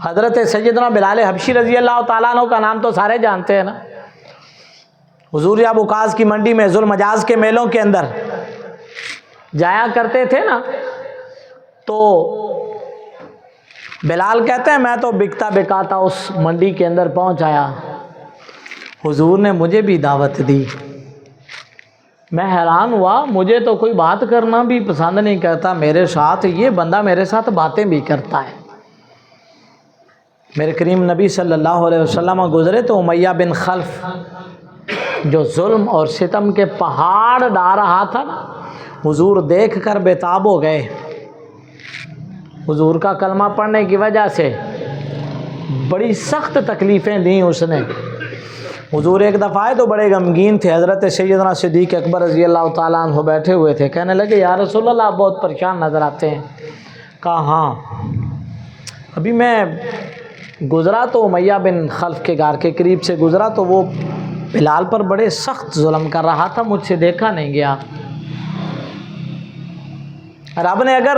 حضرت سیدنا بلال حبشی رضی اللہ تعالیٰ عنہ کا نام تو سارے جانتے ہیں نا. حضور جب عکاظ کی منڈی میں ذوالمجاز کے میلوں کے اندر جایا کرتے تھے نا، تو بلال کہتے ہیں میں تو بکتا بکاتا اس منڈی کے اندر پہنچ آیا، حضور نے مجھے بھی دعوت دی. میں حیران ہوا، مجھے تو کوئی بات کرنا بھی پسند نہیں کرتا، میرے ساتھ یہ بندہ میرے ساتھ باتیں بھی کرتا ہے. میرے کریم نبی صلی اللہ علیہ وسلم گزرے تو امیہ بن خلف جو ظلم اور ستم کے پہاڑ ڈال رہا تھا نا، حضور دیکھ کر بے تاب ہو گئے. حضور کا کلمہ پڑھنے کی وجہ سے بڑی سخت تکلیفیں دیں اس نے. حضور ایک دفعہ آئے تو بڑے غمگین تھے. حضرت سیدنا صدیق اکبر رضی اللہ تعالیٰ عنہ بیٹھے ہوئے تھے. کہنے لگے یا رسول اللہ آپ بہت پریشان نظر آتے ہیں. کہا ہاں، ابھی میں گزرا تو امیہ بن خلف کے گھر کے قریب سے گزرا تو وہ بلال پر بڑے سخت ظلم کر رہا تھا، مجھ سے دیکھا نہیں گیا. رب نے اگر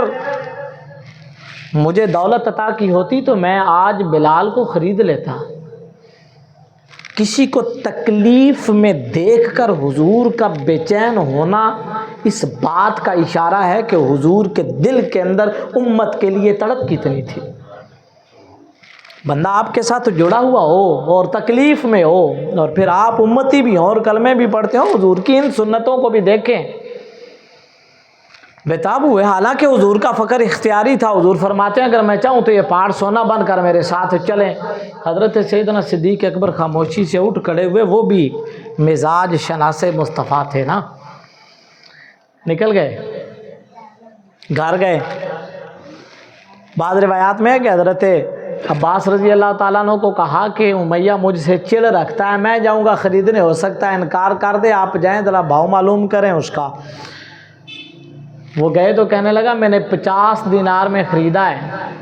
مجھے دولت عطا کی ہوتی تو میں آج بلال کو خرید لیتا. کسی کو تکلیف میں دیکھ کر حضور کا بے چین ہونا اس بات کا اشارہ ہے کہ حضور کے دل کے اندر امت کے لیے تڑپ کتنی تھی. بندہ آپ کے ساتھ جڑا ہوا ہو اور تکلیف میں ہو، اور پھر آپ امتی بھی ہوں اور کلمے بھی پڑھتے ہو، حضور کی ان سنتوں کو بھی دیکھیں. بےتاب ہوئے. حالانکہ حضور کا فقر اختیاری تھا. حضور فرماتے ہیں اگر میں چاہوں تو یہ پہاڑ سونا بن کر میرے ساتھ چلیں. حضرت سیدنا صدیق اکبر خاموشی سے اٹھ کھڑے ہوئے. وہ بھی مزاج شناس مصطفیٰ تھے نا. نکل گئے، گھر گئے. بعض روایات میں ہے کہ حضرت عباس رضی اللہ تعالیٰ عنہ کو کہا کہ امیہ مجھ سے چڑ رکھتا ہے، میں جاؤں گا خریدنے، ہو سکتا ہے انکار کر دے، آپ جائیں ذرا بھاؤ معلوم کریں اس کا. وہ گئے تو کہنے لگا میں نے 50 دینار میں خریدا ہے،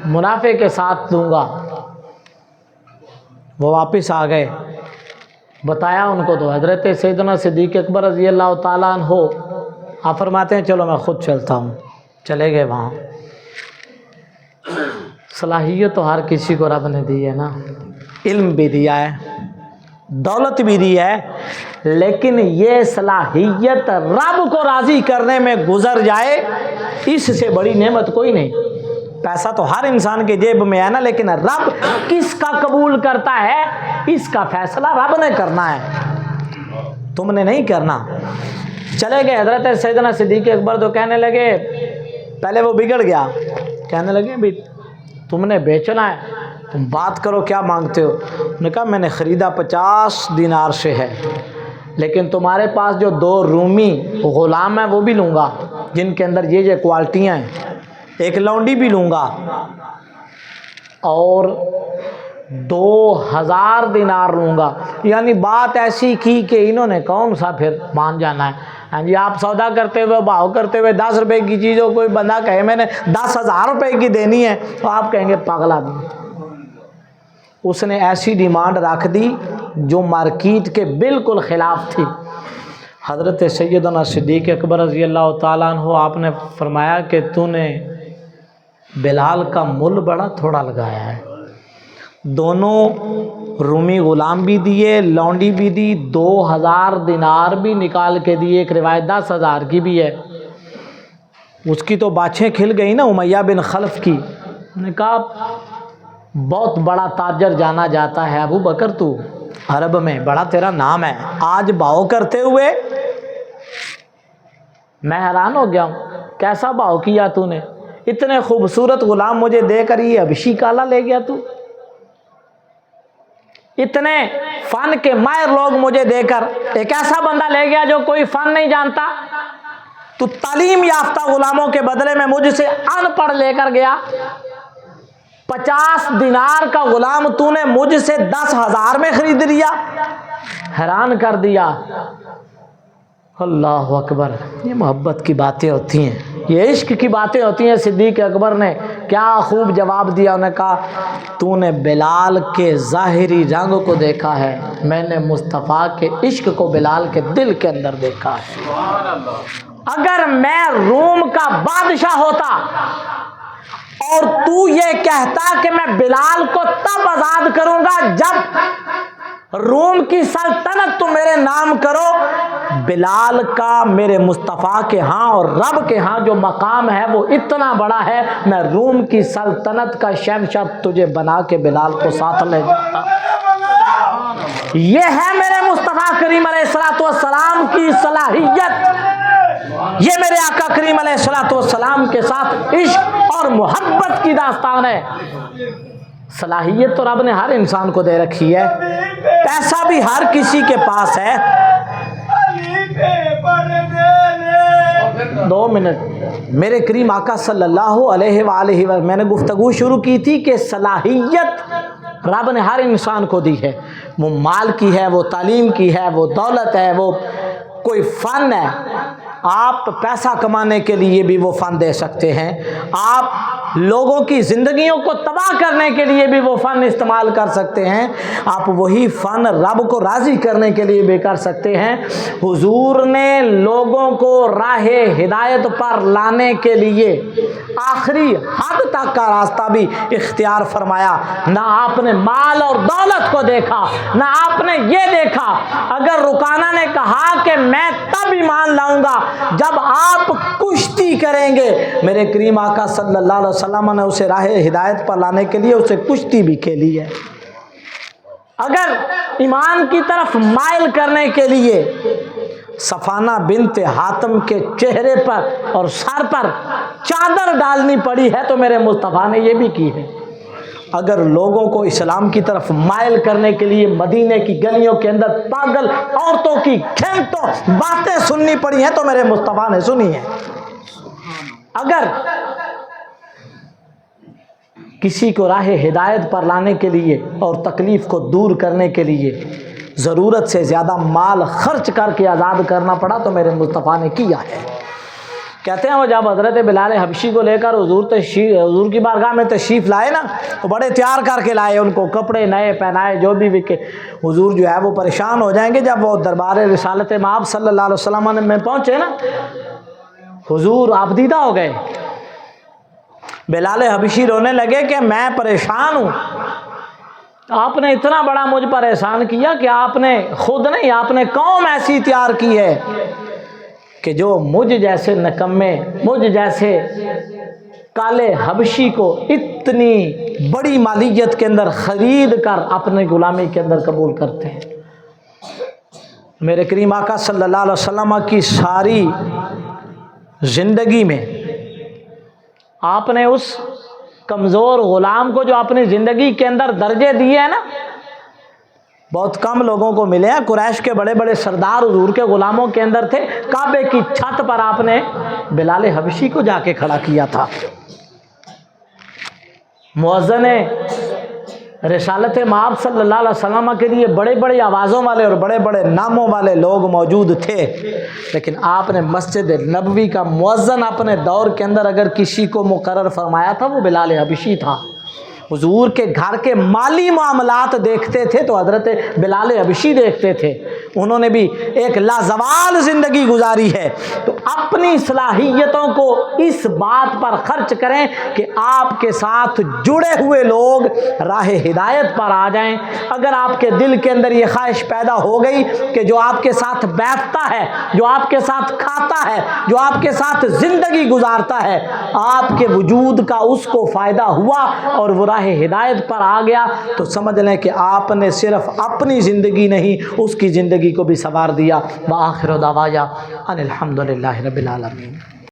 منافع کے ساتھ دوں گا. وہ واپس آ گئے، بتایا ان کو تو حضرت سیدنا صدیق اکبر رضی اللہ تعالیٰ عنہ آپ فرماتے ہیں چلو میں خود چلتا ہوں. چلے گئے وہاں. صلاحیت تو ہر کسی کو رب نے دی ہے نا، علم بھی دیا ہے، دولت بھی دی ہے، لیکن یہ صلاحیت رب کو راضی کرنے میں گزر جائے اس سے بڑی نعمت کوئی نہیں. پیسہ تو ہر انسان کے جیب میں ہے نا، لیکن رب کس کا قبول کرتا ہے اس کا فیصلہ رب نے کرنا ہے، تم نے نہیں کرنا. چلے گئے. حضرت سیدنا صدیق اکبر تو کہنے لگے، پہلے وہ بگڑ گیا، کہنے لگے بھی تم نے بیچنا ہے، تم بات کرو کیا مانگتے ہو. انہوں نے کہا میں نے خریدا 50 دینار سے ہے، لیکن تمہارے پاس جو 2 رومی غلام ہیں وہ بھی لوں گا جن کے اندر یہ کوالٹیاں ہیں، ایک لونڈی بھی لوں گا، اور 2000 دینار لوں گا. یعنی بات ایسی کی کہ انہوں نے کون سا پھر مان جانا ہے. ہاں جی، آپ سودا کرتے ہوئے بھاؤ کرتے ہوئے 10 روپے کی چیز ہو، کوئی بندہ کہے میں نے 10,000 روپے کی دینی ہے تو آپ کہیں گے پاگل آدمی. اس نے ایسی ڈیمانڈ رکھ دی جو مارکیٹ کے بالکل خلاف تھی. حضرت سیدنا صدیق اکبر رضی اللہ تعالیٰ عنہ آپ نے فرمایا کہ تو نے بلال کا مل بڑا تھوڑا لگایا ہے. دونوں رومی غلام بھی دیے، لونڈی بھی دی، 2000 دینار بھی نکال کے دیے، ایک روایت 10,000 کی بھی ہے. اس کی تو باچھیں کھل گئی نا امیہ بن خلف کی. نے کہا بہت بڑا تاجر جانا جاتا ہے ابو بکر، تو عرب میں بڑا تیرا نام ہے، آج بھاؤ کرتے ہوئے میں حیران ہو گیا ہوں. کیسا بھاؤ کیا تو نے؟ اتنے خوبصورت غلام مجھے دے کر یہ حبشی کالا لے گیا تو؟ اتنے فن کے ماہر لوگ مجھے دے کر ایک ایسا بندہ لے گیا جو کوئی فن نہیں جانتا؟ تو تعلیم یافتہ غلاموں کے بدلے میں مجھ سے ان پڑھ لے کر گیا. 50 دینار کا غلام تو نے مجھ سے 10,000 میں خرید لیا. حیران کر دیا. اللہ اکبر. یہ محبت کی باتیں ہوتی ہیں، یہ عشق کی باتیں ہوتی ہیں. صدیق اکبر نے کیا خوب جواب دیا. انہوں نے کہا تو نے بلال کے ظاہری رنگ کو دیکھا ہے، میں نے مصطفیٰ کے عشق کو بلال کے دل کے اندر دیکھا ہے. اگر میں روم کا بادشاہ ہوتا اور تو یہ کہتا کہ میں بلال کو تب آزاد کروں گا جب روم کی سلطنت تم میرے نام کرو۔ بلال کا میرے مصطفیٰ کے ہاں اور رب کے ہاں جو مقام ہے وہ اتنا بڑا ہے، میں روم کی سلطنت کا شہنشاہ تجھے بنا کے بلال کو ساتھ لے جاتا۔ یہ ہے میرے مصطفیٰ کریم علیہ الصلوۃ والسلام کی صلاحیت، یہ میرے آقا کریم علیہ الصلوۃ والسلام کے ساتھ عشق اور محبت کی داستان ہے۔ صلاحیت تو رب نے ہر انسان کو دے رکھی ہے، پیسہ بھی ہر کسی کے پاس ہے۔ 2 منٹ، میرے کریم آقا صلی اللہ علیہ وآلہ وسلم، میں نے گفتگو شروع کی تھی کہ صلاحیت رب نے ہر انسان کو دی ہے، وہ مال کی ہے، وہ تعلیم کی ہے، وہ دولت ہے، وہ کوئی فن ہے۔ آپ پیسہ کمانے کے لیے بھی وہ فن دے سکتے ہیں، آپ لوگوں کی زندگیوں کو تباہ کرنے کے لیے بھی وہ فن استعمال کر سکتے ہیں، آپ وہی فن رب کو راضی کرنے کے لیے بھی کر سکتے ہیں۔ حضور نے لوگوں کو راہ ہدایت پر لانے کے لیے آخری حد تک کا راستہ بھی اختیار فرمایا۔ نہ آپ نے مال اور دولت کو دیکھا، نہ آپ نے یہ دیکھا۔ اگر رکانہ نے کہا کہ میں تب ایمان لاؤں گا جب آپ کشتی کریں گے، میرے کریم آقا صلی اللہ علیہ وسلم نے اسے راہ ہدایت پر لانے کے لیے اسے کشتی بھی کھیلی ہے۔ اگر ایمان کی طرف مائل کرنے کے لیے صفانہ بنت حاتم کے چہرے پر اور سر پر چادر ڈالنی پڑی ہے تو میرے مصطفیٰ نے یہ بھی کی ہے۔ اگر لوگوں کو اسلام کی طرف مائل کرنے کے لیے مدینے کی گلیوں کے اندر پاگل عورتوں کی گھنٹوں باتیں سننی پڑی ہیں تو میرے مصطفیٰ نے سنی ہے۔ اگر کسی کو راہ ہدایت پر لانے کے لیے اور تکلیف کو دور کرنے کے لیے ضرورت سے زیادہ مال خرچ کر کے آزاد کرنا پڑا تو میرے مصطفیٰ نے کیا ہے۔ کہتے ہیں وہ جب حضرت بلال حبشی کو لے کر حضور کی بارگاہ میں تشریف لائے نا تو بڑے تیار کر کے لائے، ان کو کپڑے نئے پہنائے، جو بھی بکے۔ حضور جو ہے وہ پریشان ہو جائیں گے جب وہ دربار رسالت مآب صلی اللہ علیہ وسلم میں پہنچے نا، حضور آپ دیدہ ہو گئے۔ بلال حبشی رونے لگے کہ میں پریشان ہوں، آپ نے اتنا بڑا مجھ پر احسان کیا کہ آپ نے خود نہیں، آپ نے قوم ایسی تیار کی ہے کہ جو مجھ جیسے نکمے، مجھ جیسے کالے حبشی کو اتنی بڑی مالیت کے اندر خرید کر اپنے غلامی کے اندر قبول کرتے ہیں۔ میرے کریم آقا صلی اللہ علیہ وسلم کی ساری زندگی میں آپ نے اس کمزور غلام کو جو اپنی زندگی کے اندر درجے دیے ہیں نا، بہت کم لوگوں کو ملے ہیں۔ قریش کے بڑے بڑے سردار حضور کے غلاموں کے اندر تھے۔ کعبے کی چھت پر آپ نے بلال حبشی کو جا کے کھڑا کیا تھا۔ مؤذن رسالت مآب صلی اللہ علیہ وسلم کے لیے بڑے بڑے آوازوں والے اور بڑے بڑے ناموں والے لوگ موجود تھے، لیکن آپ نے مسجد نبوی کا مؤذن اپنے دور کے اندر اگر کسی کو مقرر فرمایا تھا وہ بلال حبشی تھا۔ حضور کے گھر کے مالی معاملات دیکھتے تھے تو حضرت بلال حبشی دیکھتے تھے۔ انہوں نے بھی ایک لازوال زندگی گزاری ہے، تو اپنی صلاحیتوں کو اس بات پر خرچ کریں کہ آپ کے ساتھ جڑے ہوئے لوگ راہ ہدایت پر آ جائیں۔ اگر آپ کے دل کے اندر یہ خواہش پیدا ہو گئی کہ جو آپ کے ساتھ بیٹھتا ہے، جو آپ کے ساتھ کھاتا ہے، جو آپ کے ساتھ زندگی گزارتا ہے، آپ کے وجود کا اس کو فائدہ ہوا اور وہ راہ ہدایت پر آ گیا، تو سمجھ لیں کہ آپ نے صرف اپنی زندگی نہیں اس کی زندگی کو بھی سنوار دیا۔ وآخر دعوانا ان الحمد للہ رب العالمین۔